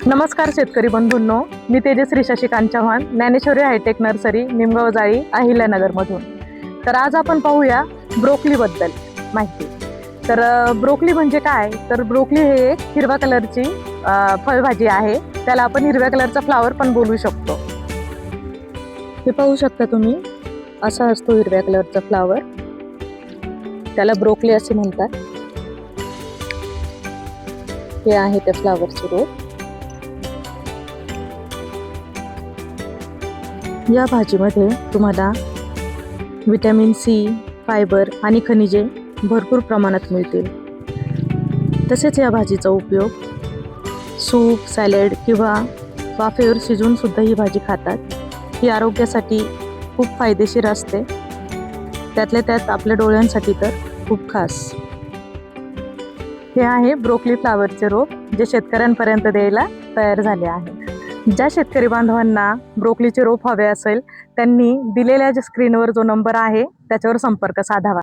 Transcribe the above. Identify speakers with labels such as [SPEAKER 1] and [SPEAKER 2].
[SPEAKER 1] नमस्कार शेतकरी बंधूंनो, मी Tejashri Shashikant Chavan, Dnyaneshwari hi tech nursery, Nimgaon जाळी, अहिल्यानगरमधून. तर आज आपण पाहूया ब्रोकलीबद्दल माहिती. तर ब्रोकली म्हणजे काय? तर ब्रोकली हे एक हिरव्या कलरची फळभाजी आहे. त्याला आपण हिरव्या कलरचा फ्लावर पण बोलू शकतो. हे पाहू शकता तुम्ही, असा असतो हिरव्या कलरचा फ्लावर. त्याला ब्रोकली असे म्हणतात. हे आहे त्या फ्लावरचे रोप. या भाजीमध्ये तुम्हाला विटॅमिन सी, फायबर आणि खनिजे भरपूर प्रमाणात मिळतील. तसेच या भाजीचा उपयोग सूप, सॅलड किंवा वाफेवर शिजवून सुद्धा ही भाजी खातात. ही आरोग्यासाठी खूप फायदेशीर असते, त्यातल्या त्यात आपल्या डोळ्यांसाठी तर खूप खास. हे आहे ब्रोकली फ्लावरचे रोप, जे शेतकऱ्यांपर्यंत द्यायला तयार झाले आहे. ज्या शेतकरी बांधवांना ब्रोकलीचे रोप हवे असेल, त्यांनी दिलेल्या स्क्रीनवर जो नंबर आहे त्याच्यावर संपर्क साधावा.